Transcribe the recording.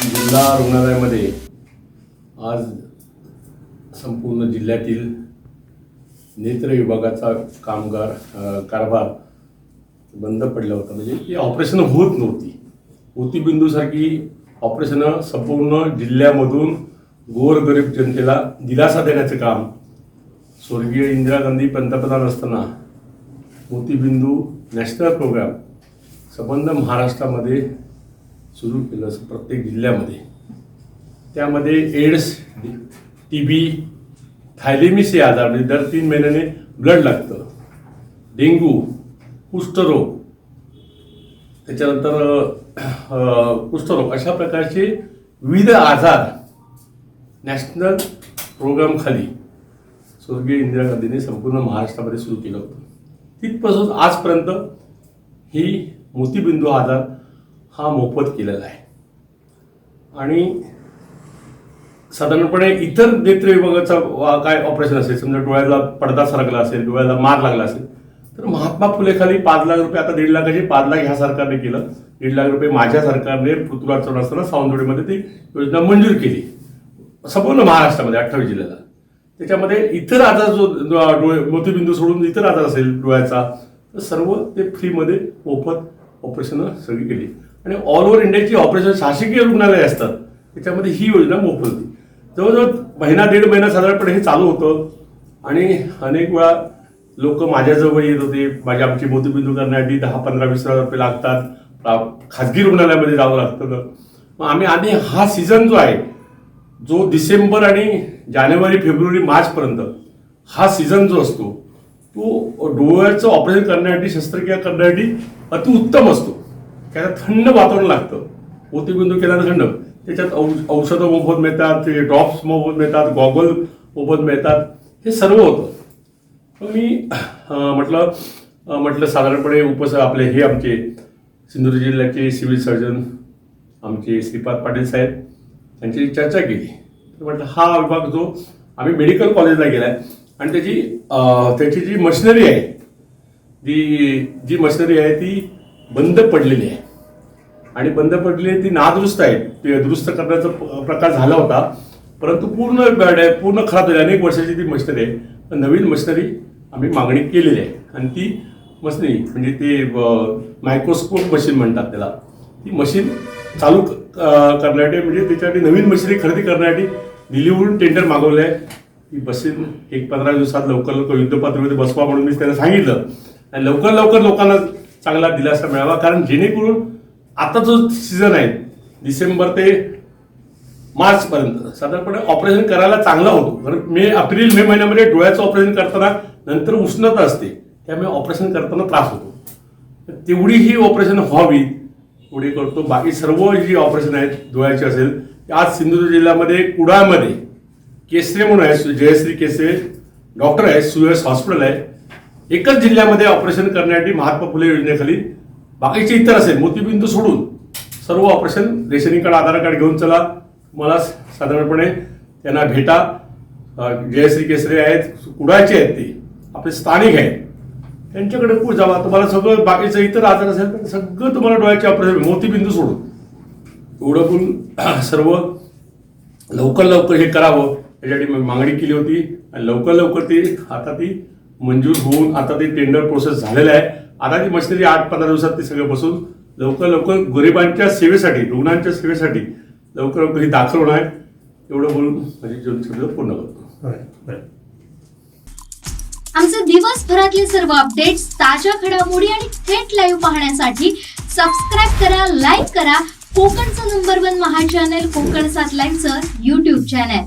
जिल्हा रुग्णालयामध्ये आज संपूर्ण जिल्ह्यातील नेत्र विभागाचा कारभार बंद पडला होता. म्हणजे ही ऑपरेशन होत नव्हती. मोतीबिंदूसारखी ऑपरेशनं संपूर्ण जिल्ह्यामधून गोरगरीब जनतेला दिलासा देण्याचं काम स्वर्गीय इंदिरा गांधी पंतप्रधान असताना मोतीबिंदू नॅशनल प्रोग्राम संबंध महाराष्ट्रामध्ये सुरू केलं प्रत्येक जिल्ह्यामध्ये. त्यामध्ये एड्स, TB, थायलेमिस हे आजार म्हणजे दर 3 महिन्याने ब्लड लागतं, डेंग्यू, कुष्ठरोग, त्याच्यानंतर कुष्ठरोग अशा प्रकारचे विविध आजार नॅशनल प्रोग्राम खाली स्वर्गीय इंदिरा गांधींनी संपूर्ण महाराष्ट्रामध्ये सुरू केलं होतं. तिथपासून आजपर्यंत ही मोतीबिंदू आजार हा मोफत केलेला आहे. आणि साधारणपणे इतर नेत्र विभागाचा काय ऑपरेशन असेल, समजा डोळ्याला पडदा सरकला असेल, डोळ्याला मार लागला असेल, तर महात्मा फुले खाली 5 लाख रुपये, आता 1.5 लाखाचे 5 लाख ह्या सरकारने केलं. 1.5 लाख रुपये माझ्या सरकारने पृथ्वीराज चव्हाण असताना सावंतवाडीमध्ये ती योजना मंजूर केली संपूर्ण महाराष्ट्रामध्ये 28 जिल्ह्याला. त्याच्यामध्ये इतर आजार जो मोतीबिंदू सोडून इतर आजार असेल डोळ्याचा, तर सर्व ते फ्रीमध्ये मोफत ऑपरेशनं सगळी केली. आणि ऑल ओव्हर इंडियाची ऑपरेशन शासकीय रुग्णालय असतात त्याच्यामध्ये ही योजना मोफत होती. जवळजवळ महिना 1.5 महिना साधारणपणे हे चालू होतं. आणि अनेक वेळा लोक माझ्याजवळ येत होते. आमची मोतीबिंदू करण्यासाठी 10-15-20 हजार रुपये लागतात, खाजगी रुग्णालयामध्ये जावं लागतं. मग आम्ही आधी हा सीझन जो आहे, जो डिसेंबर आणि जानेवारी, फेब्रुवारी, मार्चपर्यंत हा सीझन जो असतो, तो डोळ्याचं ऑपरेशन करण्यासाठी, शस्त्रक्रिया करण्यासाठी अतिउत्तम असतो. त्याला थंड वातावरण लागतं. मोतीबिंदू केल्यानं थंड, त्याच्यात औषधं मोफत मिळतात, ते ड्रॉप्स मोफत मिळतात, गॉगल मोफत मिळतात, हे सर्व होतं. मग मी म्हटलं साधारणपणे आपले हे आमचे सिंधुदुर्ग जिल्ह्याचे सिव्हिल सर्जन आमचे श्रीपाद पाटील साहेब यांची चर्चा केली. तर म्हटलं हा विभाग जो आम्ही मेडिकल कॉलेजला गेला आहे आणि त्याची जी मशिनरी आहे, जी मशिनरी आहे ती बंद पडलेली आहे. आणि बंद पडलेली ती नादुरुस्त आहे. ते दुरुस्त करण्याचा प्रकार झाला होता, परंतु पूर्ण खराब झाली. अनेक वर्षाची ती मशिनरी आहे. नवीन मशिनरी आम्ही मागणी केलेली आहे. आणि ती मशिनरी म्हणजे ते मायक्रोस्कोप मशीन म्हणतात त्याला, ती मशीन चालू करण्यासाठी, म्हणजे त्याच्यासाठी नवीन मशिनरी खरेदी करण्यासाठी दिल्लीवरून टेंडर मागवलं आहे. ती मशीन 15 दिवसात लवकर युद्धपातळीमध्ये बसवा म्हणून मी त्यांना सांगितलं. आणि लवकर लोकांना चांगला दिलासा मिळावा. कारण जेणेकरून आता जो सीझन आहे डिसेंबर ते मार्चपर्यंत साधारणपणे ऑपरेशन करायला चांगला होतो. कारण एप्रिल-मे महिन्यामध्ये डोळ्याचं ऑपरेशन करताना नंतर उष्णता असते, त्यामुळे ऑपरेशन करताना त्रास होतो. तेवढी ही ऑपरेशन व्हावी पुढे करतो. बाकी सर्व जी ऑपरेशन आहेत डोळ्याची असेल, आज सिंधुदुर्ग जिल्ह्यामध्ये कुडाळमध्ये केसरे म्हणून आहे, जयश्री केसरे डॉक्टर आहे, सुयश हॉस्पिटल आहे. एकच जिल्ह्यामध्ये ऑपरेशन करण्यासाठी महात्मा फुले योजनेखाली, बाकीचे इतर असेल मोतीबिंदू सोडून सर्व ऑपरेशन रेशनिंग कार्ड, आधार कार्ड घेऊन चला. मला साधारणपणे त्यांना भेटा. जयश्री केसरे आहेत, कुडाळचे आहेत, ते आपले स्थानिक आहेत, त्यांच्याकडे खूप जावा. तुम्हाला सगळं बाकीचं इतर आजार असेल तर सगळं तुम्हाला डोळ्याचे ऑपरेशन मोतीबिंदू सोडून एवढं पण सर्व लवकर हे करावं यासाठी मागणी केली होती. आणि लवकर ती मंजूर होऊन आता ती टेंडर प्रोसेस झालेलं आहे. आता ती मशिनरी 8-15 दिवसात ती सगळं बसून लवकर गरिबांच्या सेवेसाठी, रुग्णांच्या सेवेसाठी लवकर ही दाखल होणार आहे. एवढं बोलून माझी पूर्ण करतो. आमचे दिवसभरातले सर्व अपडेट्स, ताज्या घडामोडी आणि थेट लाईव्ह पाहण्यासाठी सबस्क्राईब करा, लाईक करा कोकणचं नंबर 1 महा चॅनल कोकण 7 लाईव्हचं YouTube चॅनल.